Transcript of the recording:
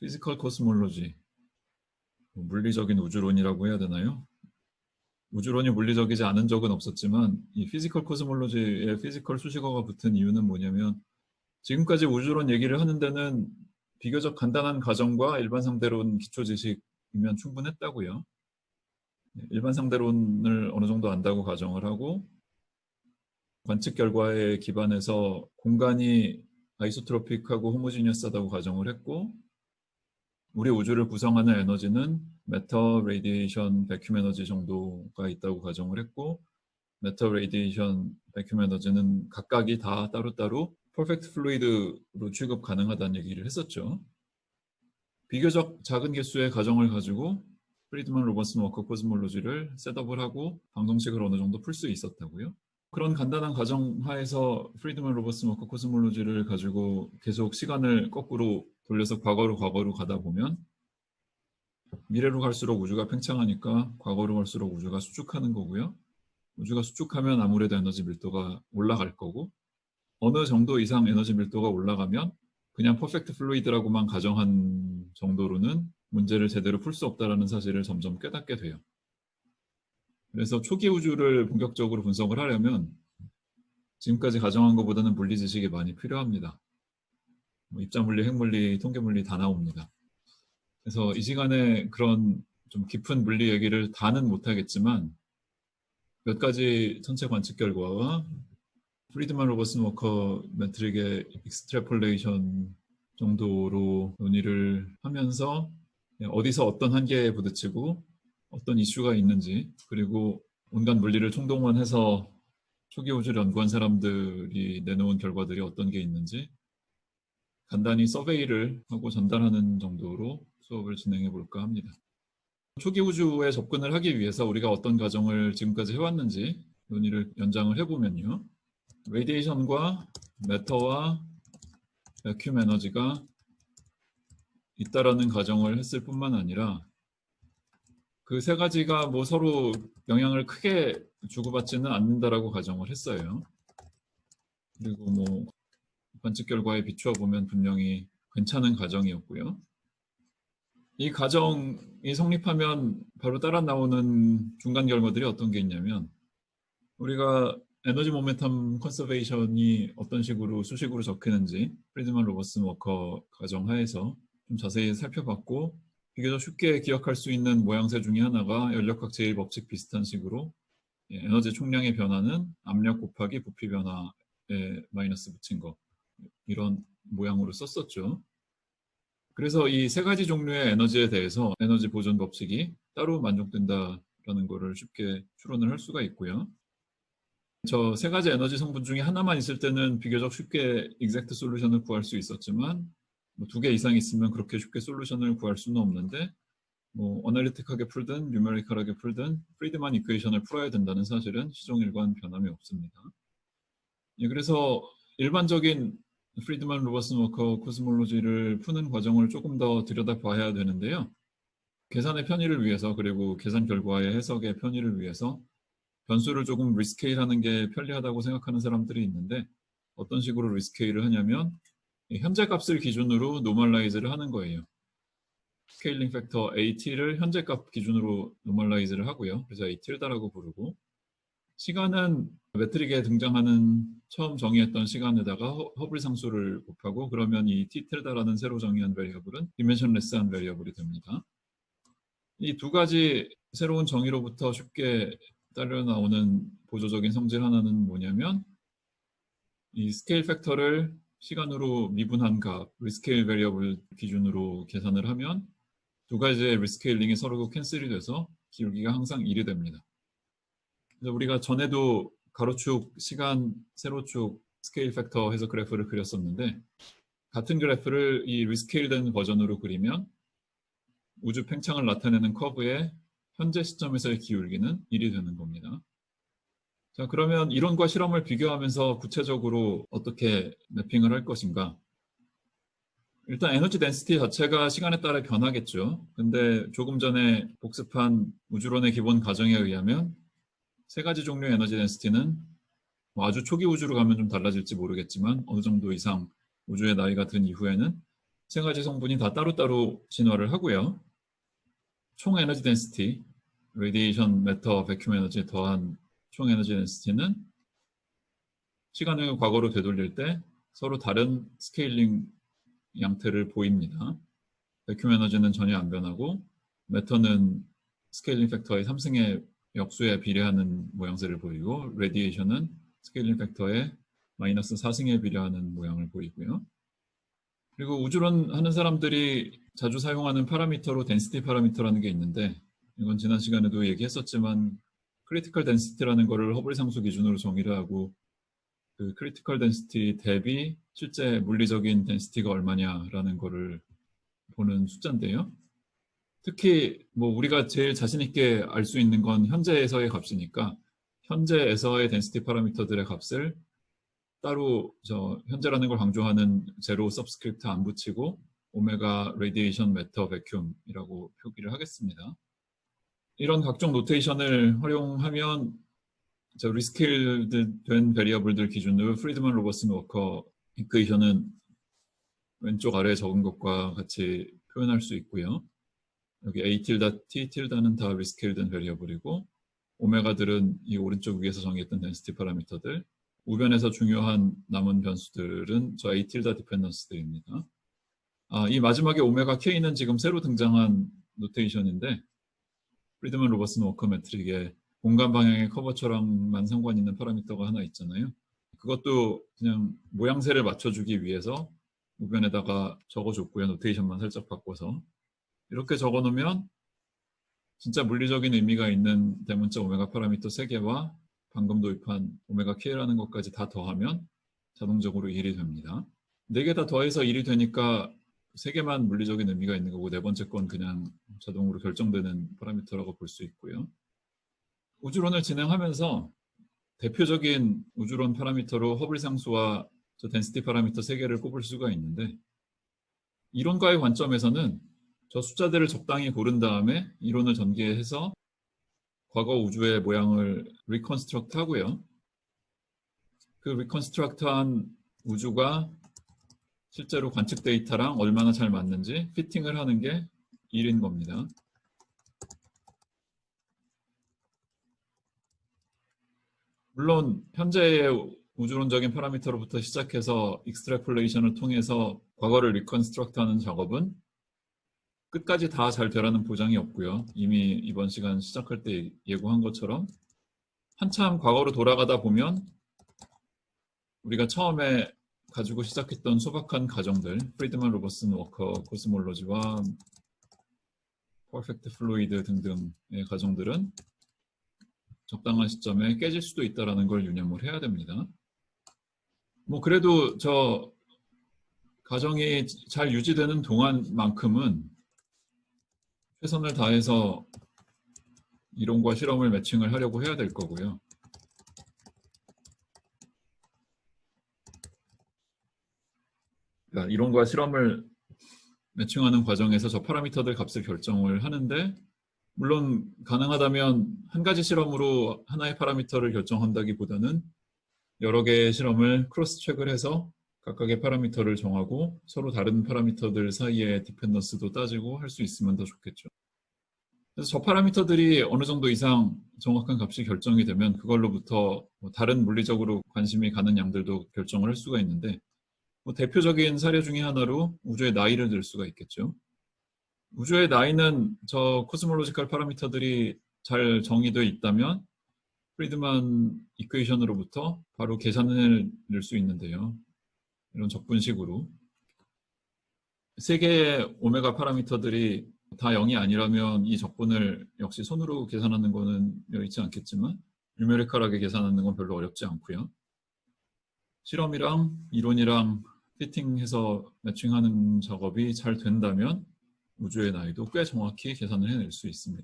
피지컬 코스몰로지, 물리적인 우주론이라고 해야 되나요? 우주론이 물리적이지 않은 적은 없었지만 이 피지컬 코스몰로지에 피지컬 수식어가 붙은 이유는 뭐냐면 지금까지 우주론 얘기를 하는 데는 비교적 간단한 가정과 일반 상대론 기초 지식이면 충분했다고요. 일반 상대론을 어느 정도 안다고 가정을 하고 관측 결과에 기반해서 공간이 아이소트로픽하고 호모지니어스하다고 가정을 했고 우리 우주를 구성하는 에너지는 매터, 레디에이션, 베큐um 에너지 정도가 있다고 가정을 했고 매터, 레디에이션, 베큐um 에너지는 각각이 다 따로따로 퍼펙트 플루이드로 취급 가능하다는 얘기를 했었죠. 비교적 작은 개수의 가정을 가지고 프리드만 로버슨 워커 코스몰로지를 셋업을 하고 방정식을 어느 정도 풀 수 있었다고요. 그런 간단한 가정 하에서 프리드만 로버슨 워커 코스몰로지를 가지고 계속 시간을 거꾸로 돌려서 과거로 가다 보면 미래로 갈수록 우주가 팽창하니까 과거로 갈수록 우주가 수축하는 거고요. 우주가 수축하면 아무래도 에너지 밀도가 올라갈 거고 어느 정도 이상 에너지 밀도가 올라가면 그냥 퍼펙트 플루이드라고만 가정한 정도로는 문제를 제대로 풀 수 없다는 사실을 점점 깨닫게 돼요. 그래서 초기 우주를 본격적으로 분석을 하려면 지금까지 가정한 것보다는 물리 지식이 많이 필요합니다. 입자물리, 핵물리, 통계물리 다 나옵니다. 그래서 이 시간에 그런 좀 깊은 물리 얘기를 다는 못하겠지만 몇 가지 천체 관측 결과와 프리드만 로버슨 워커 매트릭의 익스트래폴레이션 정도로 논의를 하면서 어디서 어떤 한계에 부딪히고 어떤 이슈가 있는지 그리고 온갖 물리를 총동원해서 초기 우주를 연구한 사람들이 내놓은 결과들이 어떤 게 있는지 간단히 서베이를 하고 전달하는 정도로 수업을 진행해 볼까 합니다. 초기 우주에 접근을 하기 위해서 우리가 어떤 과정을 지금까지 해왔는지 논의를 연장을 해보면요. 레디에이션과 매터와 베큐um 에너지가 있다라는 가정을 했을 뿐만 아니라 그 세 가지가 뭐 서로 영향을 크게 주고받지는 않는다라고 가정을 했어요. 그리고 뭐 관측 결과에 비추어 보면 분명히 괜찮은 가정이었고요. 이 가정이 성립하면 바로 따라 나오는 중간 결과들이 어떤 게 있냐면 우리가 에너지 모멘텀 컨서베이션이 어떤 식으로 수식으로 적히는지 프리드만 로버슨 워커 가정 하에서 좀 자세히 살펴봤고 비교적 쉽게 기억할 수 있는 모양새 중에 하나가 연력학 제1법칙 비슷한 식으로 에너지 총량의 변화는 압력 곱하기 부피 변화에 마이너스 붙인 거 이런 모양으로 썼었죠. 그래서 이 세 가지 종류의 에너지에 대해서 에너지 보존 법칙이 따로 만족된다라는 것을 쉽게 추론을 할 수가 있고요. 저 세 가지 에너지 성분 중에 하나만 있을 때는 비교적 쉽게 익젝트 솔루션을 구할 수 있었지만 뭐 두 개 이상 있으면 그렇게 쉽게 솔루션을 구할 수는 없는데 뭐 어널리틱하게 풀든 뉴메리컬하게 풀든 프리드만 이퀘이션을 풀어야 된다는 사실은 시종일관 변함이 없습니다. 그래서 일반적인 프리드만 로버슨 워커 코스몰로지를 푸는 과정을 조금 더 들여다봐야 되는데요. 계산의 편의를 위해서 그리고 계산 결과의 해석의 편의를 위해서 변수를 조금 리스케일하는 게 편리하다고 생각하는 사람들이 있는데 어떤 식으로 리스케일을 하냐면 현재 값을 기준으로 노멀라이즈를 하는 거예요. 스케일링 팩터 AT를 현재 값 기준으로 노멀라이즈를 하고요. 그래서 AT라고 부르고 시간은 매트릭에 등장하는 처음 정의했던 시간에다가 허블 상수를 곱하고 그러면 이 T라는 새로 정의한 베리어블은 디멘션레스한 베리어블이 됩니다. 이 두 가지 새로운 정의로부터 쉽게 따라 나오는 보조적인 성질 하나는 뭐냐면 이 스케일 팩터를 시간으로 미분한 값, 리스케일 베리어블 기준으로 계산을 하면 두 가지의 리스케일링이 서로 캔슬이 돼서 기울기가 항상 1이 됩니다. 그래서 우리가 전에도 가로축, 시간, 세로축, 스케일 팩터 해서 그래프를 그렸었는데 같은 그래프를 이 리스케일된 버전으로 그리면 우주 팽창을 나타내는 커브의 현재 시점에서의 기울기는 1이 되는 겁니다. 자, 그러면 이론과 실험을 비교하면서 구체적으로 어떻게 매핑을 할 것인가? 일단 에너지 덴시티 자체가 시간에 따라 변하겠죠. 근데 조금 전에 복습한 우주론의 기본 가정에 의하면 세 가지 종류의 에너지 덴시티는 아주 초기 우주로 가면 좀 달라질지 모르겠지만 어느 정도 이상 우주의 나이가 든 이후에는 세 가지 성분이 다 따로따로 진화를 하고요. 총 에너지 덴시티, 레디에이션 매터 베큐um 에너지에 더한 총 에너지 덴시티는 시간을 과거로 되돌릴 때 서로 다른 스케일링 양태를 보입니다. 베큐um 에너지는 전혀 안 변하고 매터는 스케일링 팩터의 3승의 역수에 비례하는 모양새를 보이고 레디에이션은 스케일링 팩터의 마이너스 4승에 비례하는 모양을 보이고요. 그리고 우주론 하는 사람들이 자주 사용하는 파라미터로 덴시티 파라미터라는 게 있는데 이건 지난 시간에도 얘기했었지만 크리티컬 덴시티라는 거를 허블 상수 기준으로 정의를 하고 그 크리티컬 덴시티 대비 실제 물리적인 덴시티가 얼마냐라는 거를 보는 숫자인데요. 특히 뭐 우리가 제일 자신 있게 알 수 있는 건 현재에서의 값이니까 현재에서의 덴시티 파라미터들의 값을 따로 현재라는 걸 강조하는 제로 서브스크립트 안 붙이고 오메가 레디에이션 매터 베큐움이라고 표기를 하겠습니다. 이런 각종 노테이션을 활용하면 리스케일드 된 베리어블들 기준으로 프리드만 로버슨 워커 이퀘이션은 왼쪽 아래에 적은 것과 같이 표현할 수 있고요. 여기 A 틸다, T 틸다는 다 리스케일된 베리어블이고 오메가들은 이 오른쪽 위에서 정의했던 덴시티 파라미터들, 우변에서 중요한 남은 변수들은 저 A 틸다 디펜던스들입니다. 이 마지막에 오메가 K는 지금 새로 등장한 노테이션인데 프리드만 로버슨 워커 매트릭에 공간 방향의 커버처랑만 상관 있는 파라미터가 하나 있잖아요. 그것도 그냥 모양새를 맞춰주기 위해서 우변에다가 적어줬고요. 노테이션만 살짝 바꿔서 이렇게 적어놓으면 진짜 물리적인 의미가 있는 대문자 오메가 파라미터 3개와 방금 도입한 오메가 K라는 것까지 다 더하면 자동적으로 1이 됩니다. 4개 다 더해서 1이 되니까 3개만 물리적인 의미가 있는 거고 네 번째 건 그냥 자동으로 결정되는 파라미터라고 볼 수 있고요. 우주론을 진행하면서 대표적인 우주론 파라미터로 허블 상수와 저 덴시티 파라미터 3개를 꼽을 수가 있는데 이론과의 관점에서는 저 숫자들을 적당히 고른 다음에 이론을 전개해서 과거 우주의 모양을 리컨스트럭트 하고요. 그 리컨스트럭트한 우주가 실제로 관측 데이터랑 얼마나 잘 맞는지 피팅을 하는 게 일인 겁니다. 물론 현재의 우주론적인 파라미터로부터 시작해서 익스트래플레이션을 통해서 과거를 리컨스트럭트하는 작업은 끝까지 다 잘 되라는 보장이 없고요. 이미 이번 시간 시작할 때 예고한 것처럼 한참 과거로 돌아가다 보면 우리가 처음에 가지고 시작했던 소박한 가정들, 프리드만 로버슨 워커 코스몰로지와 퍼펙트 플루이드 등등의 가정들은 적당한 시점에 깨질 수도 있다는 걸 유념을 해야 됩니다. 뭐 그래도 저 가정이 잘 유지되는 동안만큼은 최선을 다해서 이론과 실험을 매칭을 하려고 해야 될 거고요. 그러니까 이론과 실험을 매칭하는 과정에서 저 파라미터들 값을 결정을 하는데 물론 가능하다면 한 가지 실험으로 하나의 파라미터를 결정한다기보다는 여러 개의 실험을 크로스 체크를 해서 각각의 파라미터를 정하고 서로 다른 파라미터들 사이의 디펜던스도 따지고 할 수 있으면 더 좋겠죠. 그래서 저 파라미터들이 어느 정도 이상 정확한 값이 결정이 되면 그걸로부터 다른 물리적으로 관심이 가는 양들도 결정을 할 수가 있는데 대표적인 사례 중에 하나로 우주의 나이를 들 수가 있겠죠. 우주의 나이는 저 코스몰로지컬 파라미터들이 잘 정의되어 있다면 프리드만 이퀘이션으로부터 바로 계산을 낼 수 있는데요. 이런 적분식으로 3개의 오메가 파라미터들이 다 0이 아니라면 이 적분을 역시 손으로 계산하는 거는 여의치 않겠지만 뉴메리컬하게 계산하는 건 별로 어렵지 않고요. 실험이랑 이론이랑 피팅해서 매칭하는 작업이 잘 된다면 우주의 나이도 꽤 정확히 계산을 해낼 수 있습니다.